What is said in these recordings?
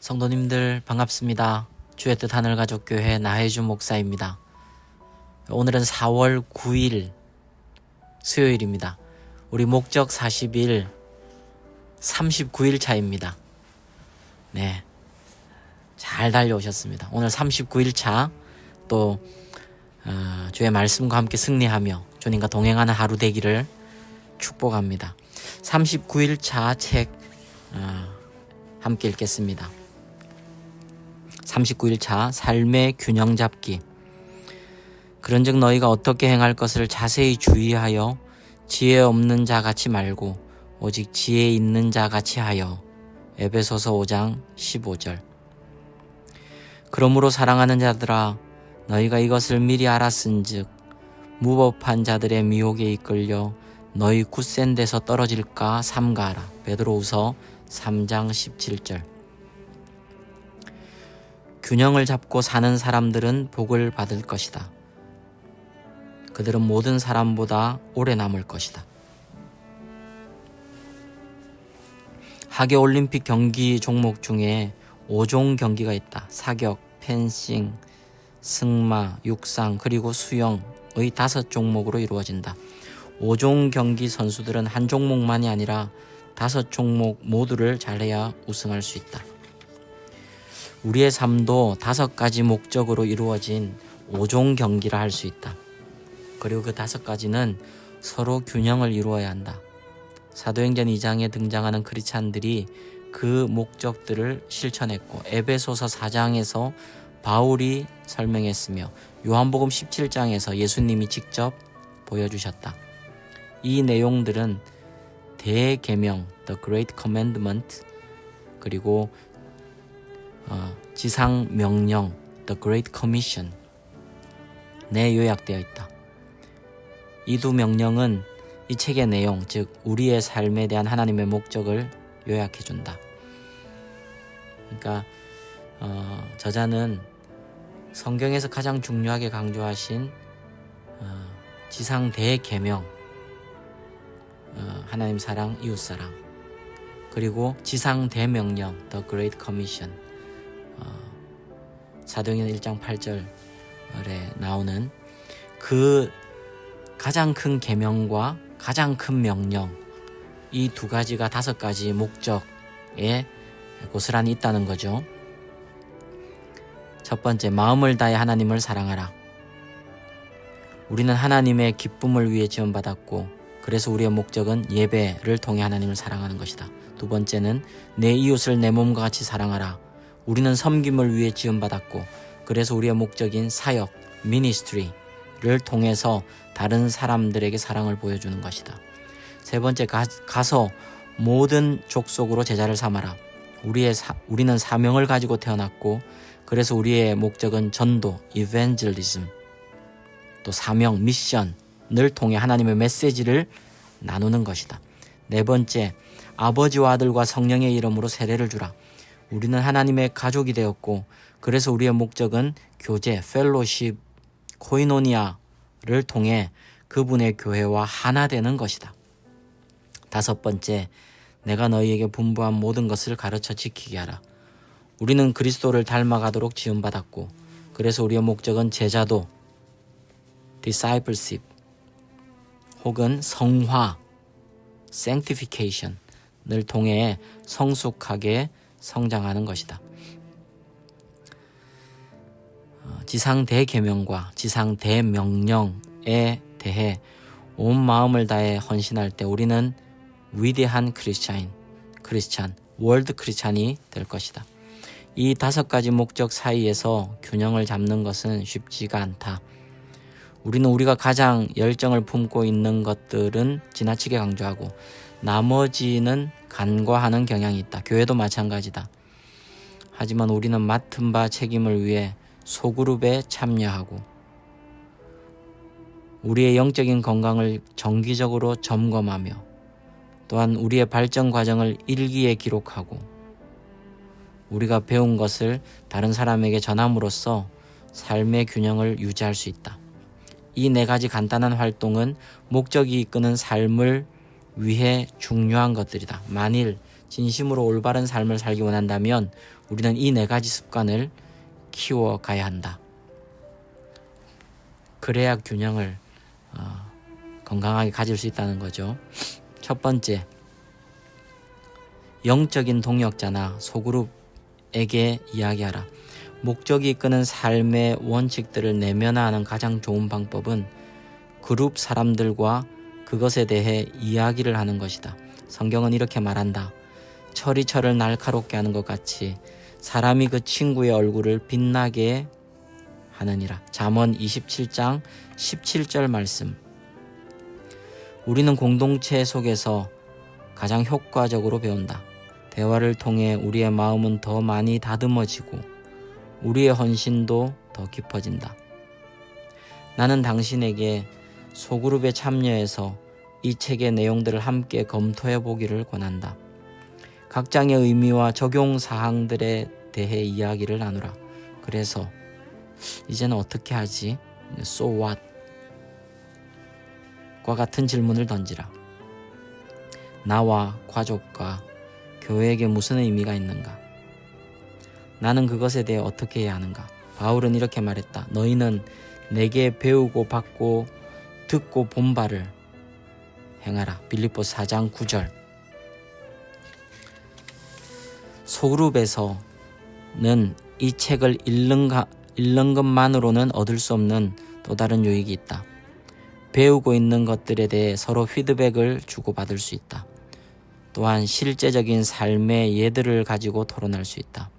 성도님들 반갑습니다. 주의 뜻 하늘가족교회 나혜준 목사입니다. 오늘은 4월 9일 수요일입니다. 우리 목적 40일 39일 차입니다. 네, 잘 달려오셨습니다. 오늘 39일 차 또 주의 말씀과 함께 승리하며 주님과 동행하는 하루 되기를 축복합니다. 39일 차 책 함께 읽겠습니다. 39일 차 삶의 균형 잡기. 그런즉 너희가 어떻게 행할 것을 자세히 주의하여 지혜 없는 자 같이 말고 오직 지혜 있는 자 같이 하여. 에베소서 5장 15절. 그러므로 사랑하는 자들아, 너희가 이것을 미리 알았은즉 무법한 자들의 미혹에 이끌려 너희 굳센 데서 떨어질까 삼가하라. 베드로후서 3장 17절. 균형을 잡고 사는 사람들은 복을 받을 것이다. 그들은 모든 사람보다 오래 남을 것이다. 하계 올림픽 경기 종목 중에 5종 경기가 있다. 사격, 펜싱, 승마, 육상, 그리고 수영의 5종목으로 이루어진다. 5종 경기 선수들은 한 종목만이 아니라 5종목 모두를 잘해야 우승할 수 있다. 우리의 삶도 5가지 목적으로 이루어진 5종 경기라 할 수 있다. 그리고 그 5가지는 서로 균형을 이루어야 한다. 사도행전 2장에 등장하는 크리스찬들이 그 목적들을 실천했고, 에베소서 4장에서 바울이 설명했으며 요한복음 17장에서 예수님이 직접 보여주셨다. 이 내용들은 대계명, The Great Commandment, 그리고 지상 명령, The Great Commission 내 요약되어 있다. 이 두 명령은 이 책의 내용, 즉 우리의 삶에 대한 하나님의 목적을 요약해준다. 그러니까 저자는 성경에서 가장 중요하게 강조하신 지상 대계명, 하나님 사랑, 이웃 사랑, 그리고 지상 대명령, The Great Commission, 사도행전 1장 8절에 나오는 그 가장 큰 계명과 가장 큰 명령, 이 두 가지가 5가지 목적에 고스란히 있다는 거죠. 첫 번째, 마음을 다해 하나님을 사랑하라. 우리는 하나님의 기쁨을 위해 지원받았고, 그래서 우리의 목적은 예배를 통해 하나님을 사랑하는 것이다. 두 번째는 내 이웃을 내 몸과 같이 사랑하라. 우리는 섬김을 위해 지원받았고, 그래서 우리의 목적인 사역, 미니스트리를 통해서 다른 사람들에게 사랑을 보여주는 것이다. 세 번째, 가서 모든 족속으로 제자를 삼아라. 우리는 사명을 가지고 태어났고, 그래서 우리의 목적은 전도, 이벤젤리즘, 또 사명, 미션을 통해 하나님의 메시지를 나누는 것이다. 네 번째, 아버지와 아들과 성령의 이름으로 세례를 주라. 우리는 하나님의 가족이 되었고, 그래서 우리의 목적은 교제, 펠로십, 코이노니아를 통해 그분의 교회와 하나 되는 것이다. 다섯 번째, 내가 너희에게 분부한 모든 것을 가르쳐 지키게 하라. 우리는 그리스도를 닮아가도록 지음받았고, 그래서 우리의 목적은 제자도, discipleship, 혹은 성화, sanctification을 통해 성숙하게 성장하는 것이다. 지상 대계명과 지상 대명령에 대해 온 마음을 다해 헌신할 때 우리는 위대한 크리스찬, 월드 크리스찬이 될 것이다. 이 5가지 목적 사이에서 균형을 잡는 것은 쉽지가 않다. 우리는 우리가 가장 열정을 품고 있는 것들은 지나치게 강조하고, 나머지는 간과하는 경향이 있다. 교회도 마찬가지다. 하지만 우리는 맡은 바 책임을 위해 소그룹에 참여하고, 우리의 영적인 건강을 정기적으로 점검하며, 또한 우리의 발전 과정을 일기에 기록하고, 우리가 배운 것을 다른 사람에게 전함으로써 삶의 균형을 유지할 수 있다. 이 4가지 간단한 활동은 목적이 이끄는 삶을 위해 중요한 것들이다. 만일 진심으로 올바른 삶을 살기 원한다면 우리는 이 4가지 습관을 키워가야 한다. 그래야 균형을 건강하게 가질 수 있다는 거죠. 첫 번째, 영적인 동역자나 소그룹에게 이야기하라. 목적이 이끄는 삶의 원칙들을 내면화하는 가장 좋은 방법은 그룹 사람들과 그것에 대해 이야기를 하는 것이다. 성경은 이렇게 말한다. 철이 철을 날카롭게 하는 것 같이 사람이 그 친구의 얼굴을 빛나게 하느니라. 잠언 27장 17절 말씀. 우리는 공동체 속에서 가장 효과적으로 배운다. 대화를 통해 우리의 마음은 더 많이 다듬어지고 우리의 헌신도 더 깊어진다. 나는 당신에게 소그룹에 참여해서 이 책의 내용들을 함께 검토해 보기를 권한다. 각 장의 의미와 적용 사항들에 대해 이야기를 나누라. 그래서 이제는 어떻게 하지? So what? 과 같은 질문을 던지라. 나와 가족과 교회에게 무슨 의미가 있는가? 나는 그것에 대해 어떻게 해야 하는가? 바울은 이렇게 말했다. 너희는 내게 배우고 받고 듣고 본 바를 행하라. 빌립보서 4장 9절. 소그룹에서는 이 책을 읽는 것만으로는 얻을 수 없는 또 다른 유익이 있다. 배우고 있는 것들에 대해 서로 피드백을 주고받을 수 있다. 또한 실제적인 삶의 예들을 가지고 토론할 수 있다.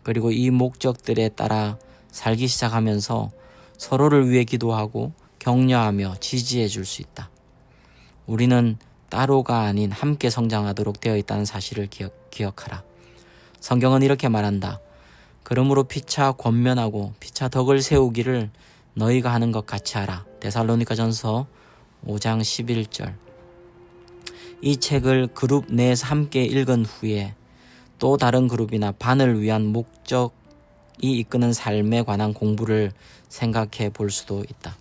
그리고 이 목적들에 따라 살기 시작하면서 서로를 위해 기도하고 격려하며 지지해 줄 수 있다. 우리는 따로가 아닌 함께 성장하도록 되어 있다는 사실을 기억하라. 성경은 이렇게 말한다. 그러므로 피차 권면하고 피차 덕을 세우기를 너희가 하는 것 같이 하라. 데살로니가전서 5장 11절. 이 책을 그룹 내에서 함께 읽은 후에 또 다른 그룹이나 반을 위한 목적이 이끄는 삶에 관한 공부를 생각해 볼 수도 있다.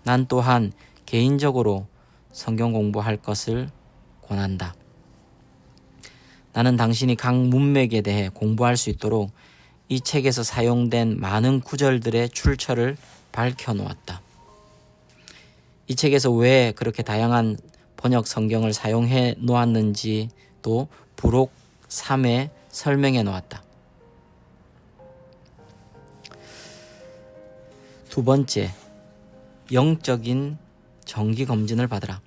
난 또한 개인적으로 성경 공부할 것을 권한다. 나는 당신이 각 문맥에 대해 공부할 수 있도록 이 책에서 사용된 많은 구절들의 출처를 밝혀놓았다. 이 책에서 왜 그렇게 다양한 번역 성경을 사용해 놓았는지도 부록 3에 설명해 놓았다. 두 번째, 영적인 정기검진을 받으라.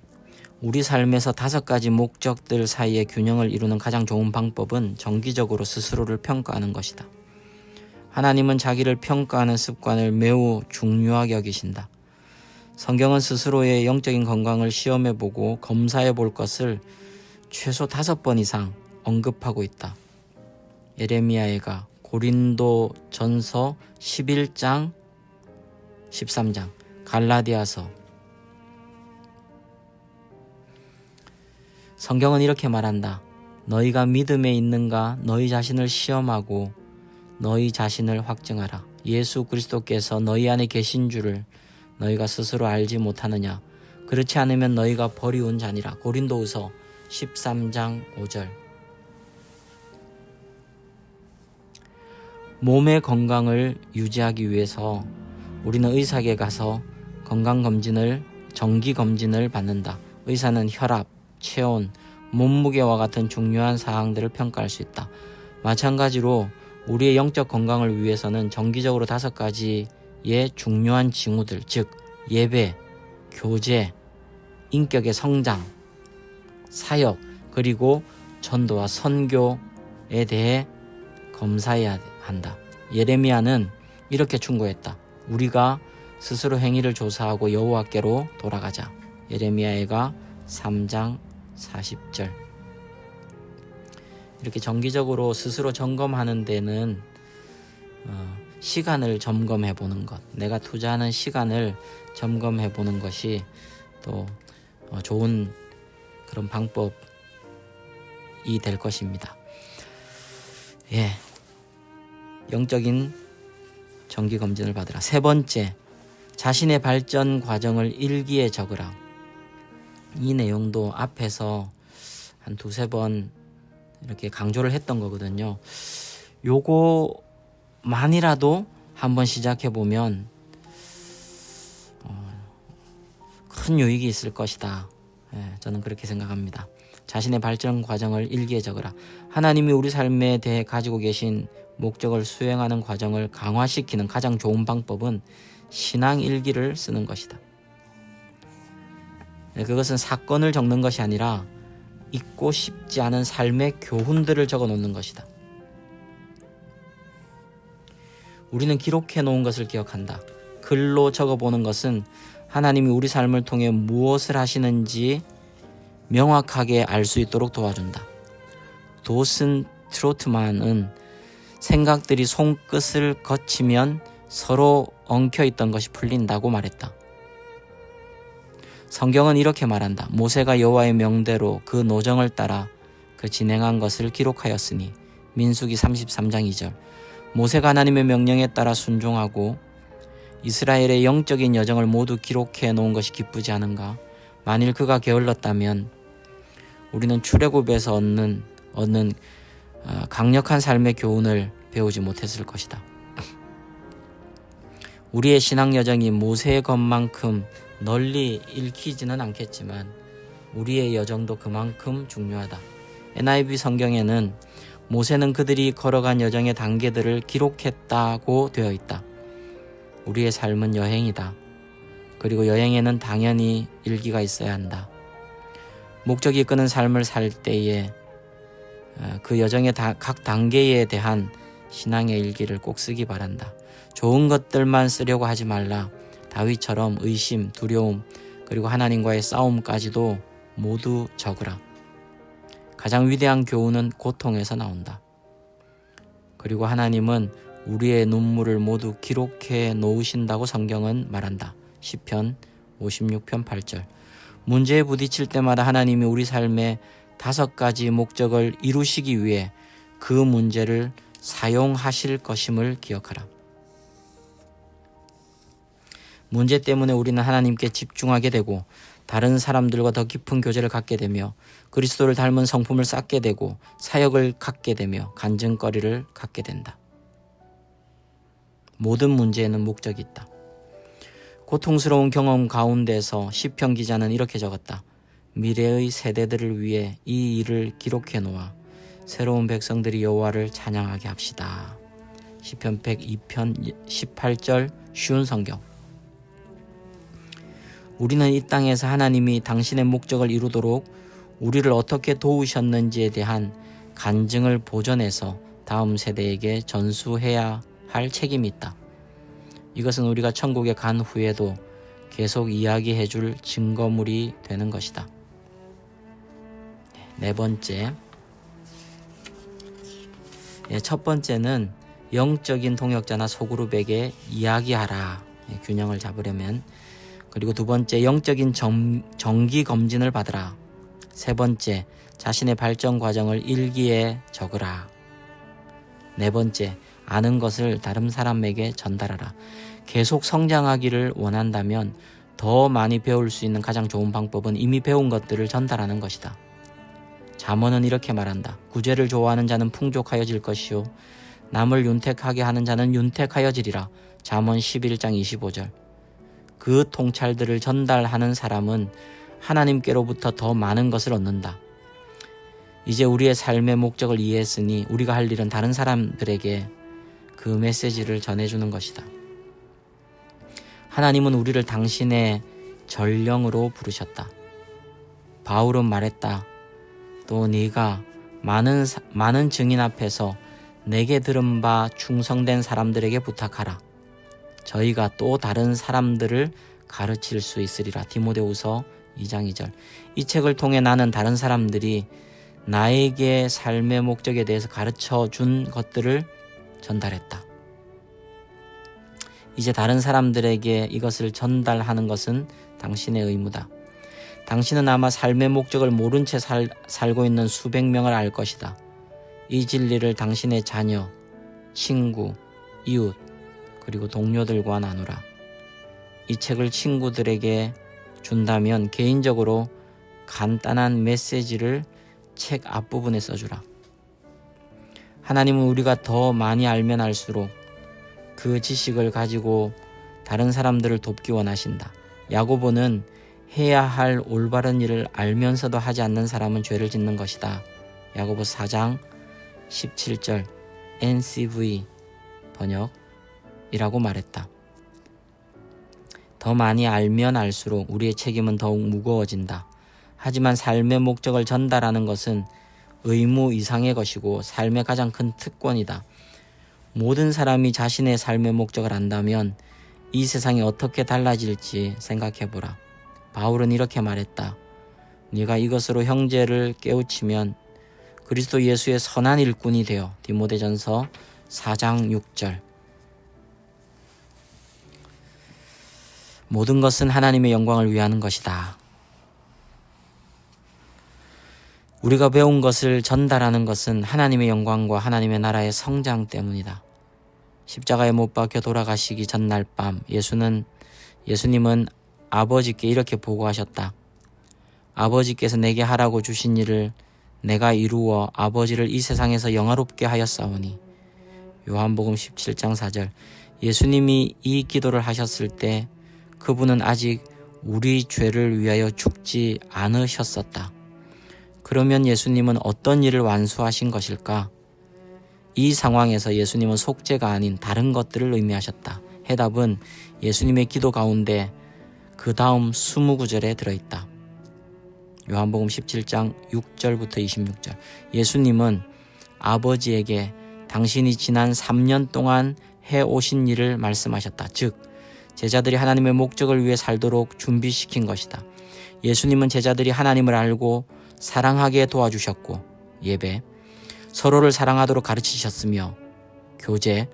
우리 삶에서 5가지 목적들 사이의 균형을 이루는 가장 좋은 방법은 정기적으로 스스로를 평가하는 것이다. 하나님은 자기를 평가하는 습관을 매우 중요하게 여기신다. 성경은 스스로의 영적인 건강을 시험해보고 검사해볼 것을 최소 5번 이상 언급하고 있다. 예레미야가 고린도전서 11장 13장, 갈라디아서. 성경은 이렇게 말한다. 너희가 믿음에 있는가 너희 자신을 시험하고 너희 자신을 확증하라. 예수 그리스도께서 너희 안에 계신 줄을 너희가 스스로 알지 못하느냐. 그렇지 않으면 너희가 버리운 자니라. 고린도후서 13장 5절. 몸의 건강을 유지하기 위해서 우리는 의사에게 가서 정기검진을 받는다. 의사는 혈압, 체온, 몸무게와 같은 중요한 사항들을 평가할 수 있다. 마찬가지로 우리의 영적 건강을 위해서는 정기적으로 5가지의 중요한 징후들, 즉 예배, 교제, 인격의 성장, 사역, 그리고 전도와 선교에 대해 검사해야 한다. 예레미야는 이렇게 충고했다. 우리가 스스로 행위를 조사하고 여호와께로 돌아가자. 예레미야가 3장 40절. 이렇게 정기적으로 스스로 점검하는 데는 시간을 점검해 보는 것, 내가 투자하는 시간을 점검해 보는 것이 또 좋은 그런 방법이 될 것입니다. 예, 영적인 정기검진을 받으라. 세 번째, 자신의 발전 과정을 일기에 적으라. 이 내용도 앞에서 한 2-3번 이렇게 강조를 했던 거거든요. 요거만이라도 한번 시작해 보면 큰 유익이 있을 것이다. 저는 그렇게 생각합니다. 자신의 발전 과정을 일기에 적으라. 하나님이 우리 삶에 대해 가지고 계신 목적을 수행하는 과정을 강화시키는 가장 좋은 방법은 신앙 일기를 쓰는 것이다. 그것은 사건을 적는 것이 아니라 잊고 싶지 않은 삶의 교훈들을 적어 놓는 것이다. 우리는 기록해 놓은 것을 기억한다. 글로 적어 보는 것은 하나님이 우리 삶을 통해 무엇을 하시는지 명확하게 알 수 있도록 도와준다. 도슨 트로트만은 생각들이 손끝을 거치면 서로 엉켜있던 것이 풀린다고 말했다. 성경은 이렇게 말한다. 모세가 여호와의 명대로 그 노정을 따라 그 진행한 것을 기록하였으니 민수기 33장 2절. 모세가 하나님의 명령에 따라 순종하고 이스라엘의 영적인 여정을 모두 기록해 놓은 것이 기쁘지 않은가? 만일 그가 게을렀다면 우리는 출애굽에서 얻는 강력한 삶의 교훈을 배우지 못했을 것이다. 우리의 신앙 여정이 모세의 것만큼 널리 읽히지는 않겠지만 우리의 여정도 그만큼 중요하다. NIV 성경에는 모세는 그들이 걸어간 여정의 단계들을 기록했다고 되어 있다. 우리의 삶은 여행이다. 그리고 여행에는 당연히 일기가 있어야 한다. 목적이 이끄는 삶을 살 때에 그 여정의 각 단계에 대한 신앙의 일기를 꼭 쓰기 바란다. 좋은 것들만 쓰려고 하지 말라. 다윗처럼 의심, 두려움, 그리고 하나님과의 싸움까지도 모두 적으라. 가장 위대한 교훈은 고통에서 나온다. 그리고 하나님은 우리의 눈물을 모두 기록해 놓으신다고 성경은 말한다. 시편 56편 8절. 문제에 부딪힐 때마다 하나님이 우리 삶의 5가지 목적을 이루시기 위해 그 문제를 사용하실 것임을 기억하라. 문제 때문에 우리는 하나님께 집중하게 되고 다른 사람들과 더 깊은 교제를 갖게 되며 그리스도를 닮은 성품을 쌓게 되고 사역을 갖게 되며 간증거리를 갖게 된다. 모든 문제에는 목적이 있다. 고통스러운 경험 가운데서 시편 기자는 이렇게 적었다. 미래의 세대들을 위해 이 일을 기록해 놓아 새로운 백성들이 여호와를 찬양하게 합시다. 시편 102편 18절 쉬운 성경. 우리는 이 땅에서 하나님이 당신의 목적을 이루도록 우리를 어떻게 도우셨는지에 대한 간증을 보존해서 다음 세대에게 전수해야 할 책임이 있다. 이것은 우리가 천국에 간 후에도 계속 이야기해 줄 증거물이 되는 것이다. 네 번째, 첫 번째는 영적인 동역자나 소그룹에게 이야기하라. 균형을 잡으려면. 그리고 두 번째, 영적인 정기 검진을 받으라. 세 번째, 자신의 발전 과정을 일기에 적으라. 네 번째, 아는 것을 다른 사람에게 전달하라. 계속 성장하기를 원한다면 더 많이 배울 수 있는 가장 좋은 방법은 이미 배운 것들을 전달하는 것이다. 잠언은 이렇게 말한다. 구제를 좋아하는 자는 풍족하여질 것이요 남을 윤택하게 하는 자는 윤택하여지리라. 잠언 11장 25절. 그 통찰들을 전달하는 사람은 하나님께로부터 더 많은 것을 얻는다. 이제 우리의 삶의 목적을 이해했으니 우리가 할 일은 다른 사람들에게 그 메시지를 전해주는 것이다. 하나님은 우리를 당신의 전령으로 부르셨다. 바울은 말했다. 또 네가 많은 증인 앞에서 내게 들은 바 충성된 사람들에게 부탁하라. 저희가 또 다른 사람들을 가르칠 수 있으리라. 디모데후서 2장 2절. 이 책을 통해 나는 다른 사람들이 나에게 삶의 목적에 대해서 가르쳐 준 것들을 전달했다. 이제 다른 사람들에게 이것을 전달하는 것은 당신의 의무다. 당신은 아마 삶의 목적을 모른 채 살고 있는 수백 명을 알 것이다. 이 진리를 당신의 자녀, 친구, 이웃, 그리고 동료들과 나누라. 이 책을 친구들에게 준다면 개인적으로 간단한 메시지를 책 앞부분에 써주라. 하나님은 우리가 더 많이 알면 알수록 그 지식을 가지고 다른 사람들을 돕기 원하신다. 야고보는 해야 할 올바른 일을 알면서도 하지 않는 사람은 죄를 짓는 것이다. 야고보 4장 17절 NCV 번역이라고 말했다. 더 많이 알면 알수록 우리의 책임은 더욱 무거워진다. 하지만 삶의 목적을 전달하는 것은 의무 이상의 것이고 삶의 가장 큰 특권이다. 모든 사람이 자신의 삶의 목적을 안다면 이 세상이 어떻게 달라질지 생각해보라. 바울은 이렇게 말했다. 네가 이것으로 형제를 깨우치면 그리스도 예수의 선한 일꾼이 되어. 디모데전서 4장 6절. 모든 것은 하나님의 영광을 위하는 것이다. 우리가 배운 것을 전달하는 것은 하나님의 영광과 하나님의 나라의 성장 때문이다. 십자가에 못 박혀 돌아가시기 전날 밤 예수님은 아버지께 이렇게 보고하셨다. 아버지께서 내게 하라고 주신 일을 내가 이루어 아버지를 이 세상에서 영화롭게 하였사오니. 요한복음 17장 4절. 예수님이 이 기도를 하셨을 때 그분은 아직 우리 죄를 위하여 죽지 않으셨었다. 그러면 예수님은 어떤 일을 완수하신 것일까? 이 상황에서 예수님은 속죄가 아닌 다른 것들을 의미하셨다. 해답은 예수님의 기도 가운데 그 다음 20구절에 들어있다. 요한복음 17장 6절부터 26절. 예수님은 아버지에게 당신이 지난 3년 동안 해오신 일을 말씀하셨다. 즉 제자들이 하나님의 목적을 위해 살도록 준비시킨 것이다. 예수님은 제자들이 하나님을 알고 사랑하게 도와주셨고, 예배, 서로를 사랑하도록 가르치셨으며, 교제,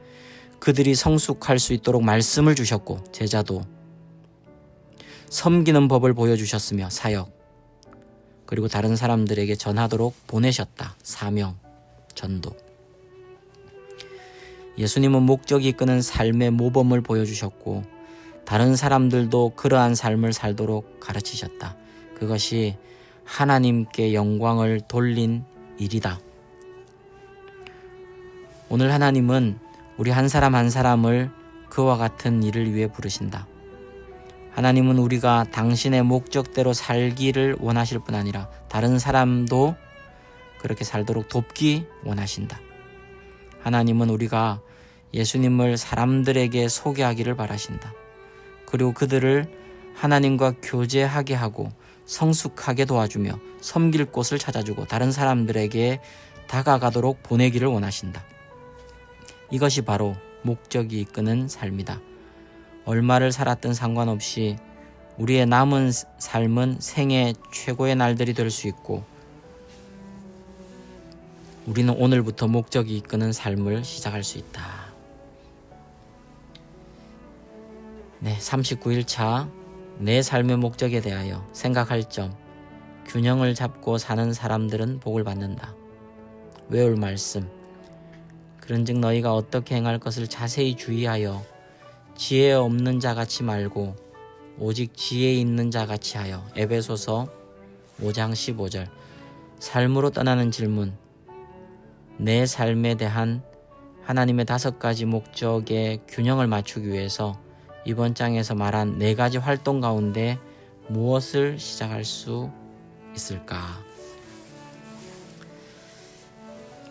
그들이 성숙할 수 있도록 말씀을 주셨고, 제자도 섬기는 법을 보여주셨으며, 사역, 그리고 다른 사람들에게 전하도록 보내셨다. 사명, 전도. 예수님은 목적이 이끄는 삶의 모범을 보여주셨고 다른 사람들도 그러한 삶을 살도록 가르치셨다. 그것이 하나님께 영광을 돌린 일이다. 오늘 하나님은 우리 한 사람 한 사람을 그와 같은 일을 위해 부르신다. 하나님은 우리가 당신의 목적대로 살기를 원하실 뿐 아니라 다른 사람도 그렇게 살도록 돕기 원하신다. 하나님은 우리가 예수님을 사람들에게 소개하기를 바라신다. 그리고 그들을 하나님과 교제하게 하고 성숙하게 도와주며 섬길 곳을 찾아주고 다른 사람들에게 다가가도록 보내기를 원하신다. 이것이 바로 목적이 이끄는 삶이다. 얼마를 살았든 상관없이 우리의 남은 삶은 생애 최고의 날들이 될 수 있고 우리는 오늘부터 목적이 이끄는 삶을 시작할 수 있다. 네, 39일차 내 삶의 목적에 대하여 생각할 점. 균형을 잡고 사는 사람들은 복을 받는다. 외울 말씀. 그런즉 너희가 어떻게 행할 것을 자세히 주의하여 지혜 없는 자같이 말고 오직 지혜 있는 자같이 하여. 에베소서 5장 15절. 삶으로 떠나는 질문. 내 삶에 대한 하나님의 5가지 목적의 균형을 맞추기 위해서 이번 장에서 말한 4가지 활동 가운데 무엇을 시작할 수 있을까?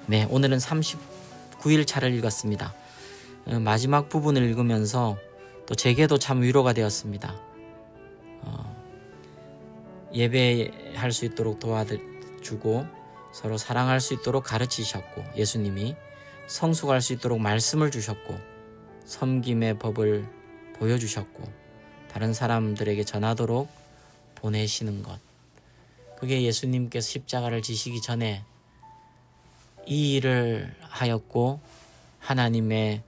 네, 오늘은 39일차를 읽었습니다. 마지막 부분을 읽으면서 또 제게도 참 위로가 되었습니다. 예배할 수 있도록 도와주고 서로 사랑할 수 있도록 가르치셨고, 예수님이 성숙할 수 있도록 말씀을 주셨고, 섬김의 법을 보여주셨고, 다른 사람들에게 전하도록 보내시는 것. 그게 예수님께서 십자가를 지시기 전에 이 일을 하였고 하나님의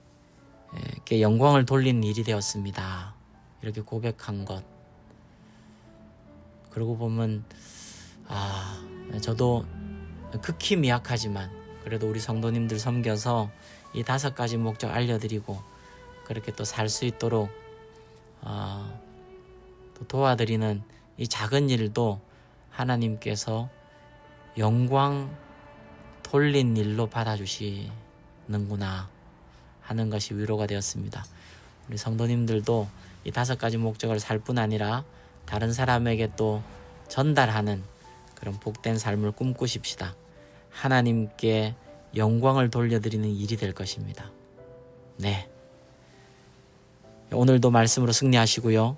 영광을 돌린 일이 되었습니다. 이렇게 고백한 것. 그러고 보면 저도 극히 미약하지만 그래도 우리 성도님들 섬겨서 이 5가지 목적 알려드리고 그렇게 또 살 수 있도록 또 도와드리는 이 작은 일도 하나님께서 영광 돌린 일로 받아주시는구나 하는 것이 위로가 되었습니다. 우리 성도님들도 이 5가지 목적을 살 뿐 아니라 다른 사람에게 또 전달하는 그런 복된 삶을 꿈꾸십시다. 하나님께 영광을 돌려드리는 일이 될 것입니다. 네. 오늘도 말씀으로 승리하시고요.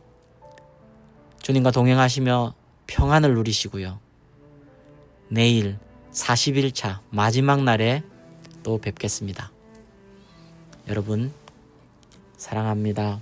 주님과 동행하시며 평안을 누리시고요. 내일 40일차 마지막 날에 또 뵙겠습니다. 여러분 사랑합니다.